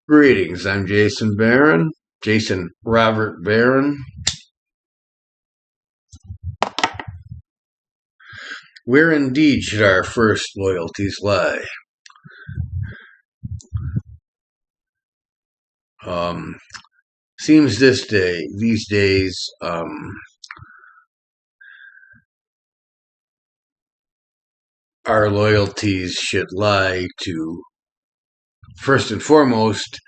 Greetings, I'm Jason Barron, Jason Robert Barron. Where indeed should our first loyalties lie? Um, Seems these days, our loyalties should lie to, first and foremost,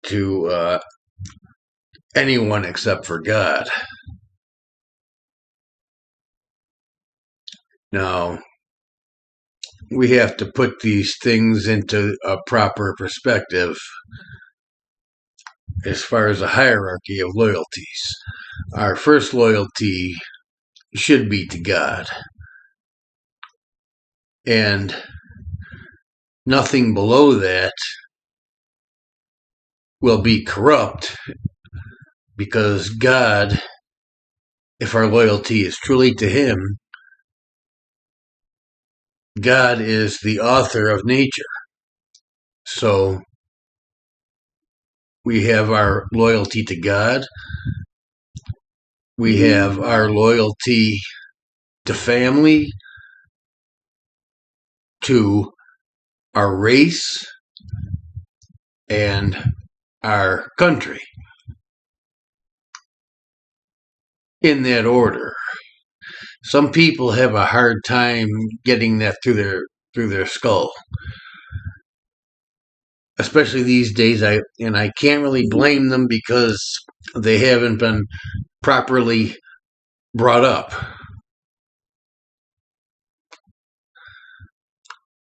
to anyone except for God. Now, we have to put these things into a proper perspective as far as a hierarchy of loyalties. Our first loyalty should be to God. And nothing below that will be corrupt, because God, if our loyalty is truly to Him, God is the author of nature. So we have our loyalty to God. We have our loyalty to family, to our race, and our country. In that order. Some people have a hard time getting that through their skull. Especially these days, I can't really blame them, because they haven't been properly brought up.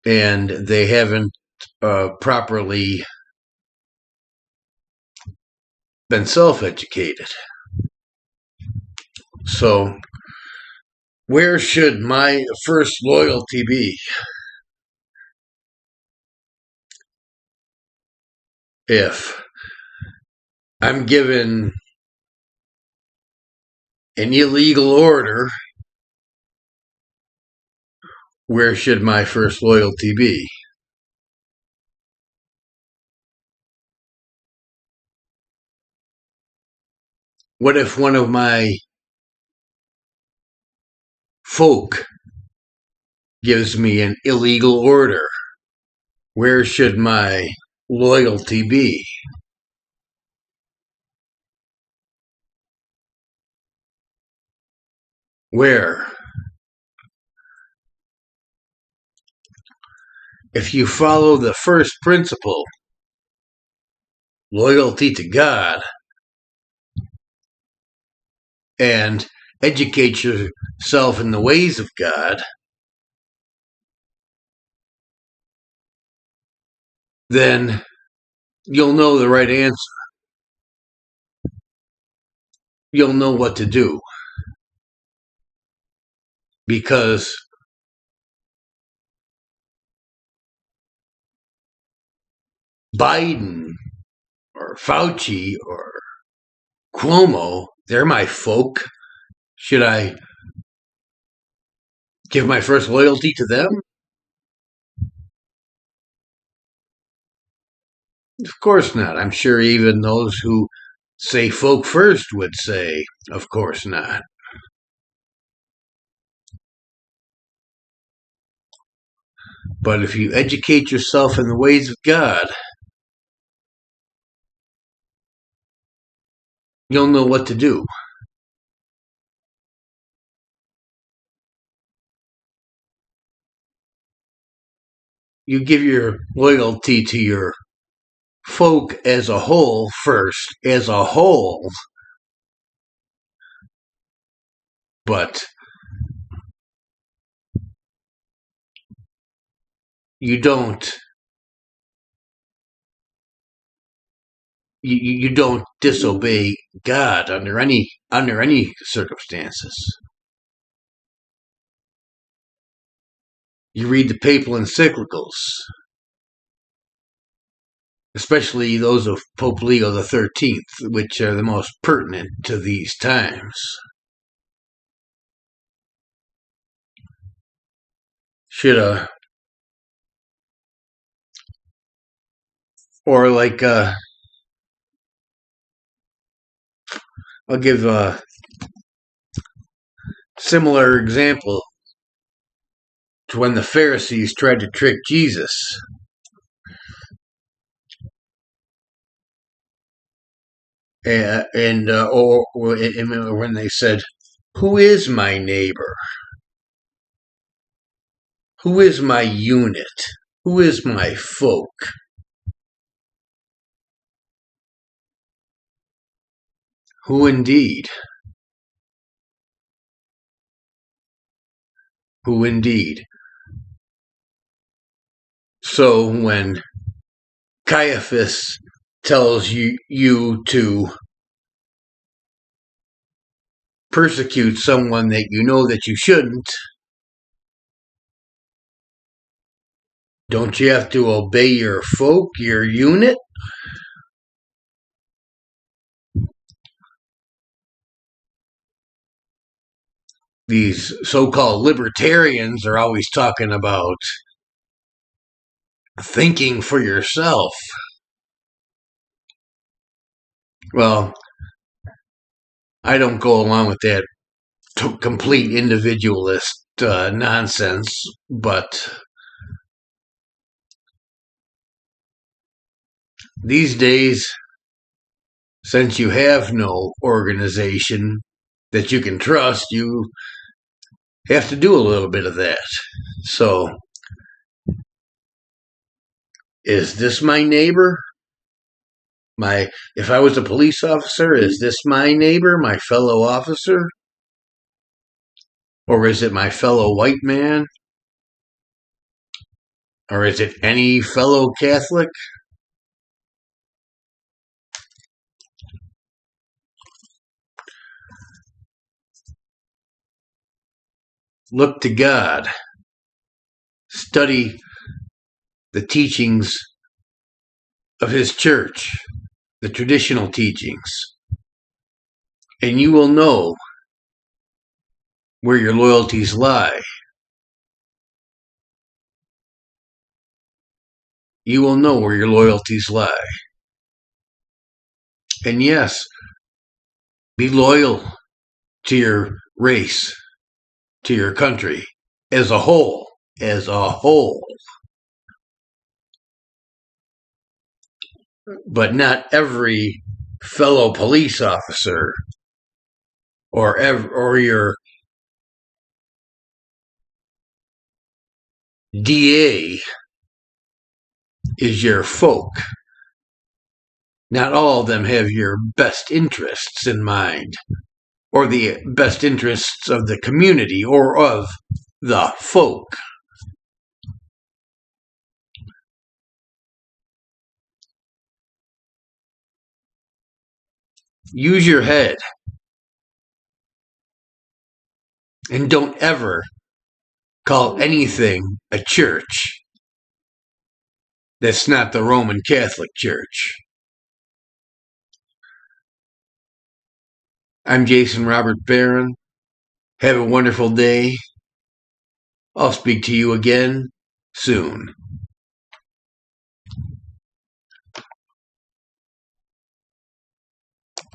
And they haven't properly been self-educated. So, where should my first loyalty be? If I'm given an illegal order, where should my first loyalty be? What if one of my folk gives me an illegal order? Where should my loyalty be? Where? If you follow the first principle, loyalty to God, and educate yourself in the ways of God, then you'll know the right answer. You'll know what to do. Because Biden or Fauci or Cuomo, they're my folk. Should I give my first loyalty to them? Of course not. I'm sure even those who say folk first would say, of course not. But if you educate yourself in the ways of God, you'll know what to do. You give your loyalty to your folk as a whole first, as a whole, but you don't you don't disobey God under any circumstances. You read the papal encyclicals, especially those of Pope Leo the 13th, which are the most pertinent to these times. Should Or like, I'll give a similar example to when the Pharisees tried to trick Jesus. Or when they said, "Who is my neighbor? Who is my unit? Who is my folk?" Who indeed? Who indeed? So when Caiaphas tells you to persecute someone that you know that you shouldn't, don't you have to obey your folk, your unit? These so-called libertarians are always talking about thinking for yourself. Well, I don't go along with that complete individualist nonsense, but these days, since you have no organization that you can trust, you have to do a little bit of that. So, is this my neighbor? If I was a police officer, is this my neighbor, my fellow officer? Or is it my fellow white man? Or is it any fellow Catholic? Look to God. Study the teachings of His church, the traditional teachings, and you will know where your loyalties lie. You will know where your loyalties lie. And yes, be loyal to your race, to your country, as a whole. As a whole. But not every fellow police officer or your DA is your folk. Not all of them have your best interests in mind, or the best interests of the community, or of the folk. Use your head. And don't ever call anything a church that's not the Roman Catholic Church. I'm Jason Robert Barron. Have a wonderful day. I'll speak to you again soon.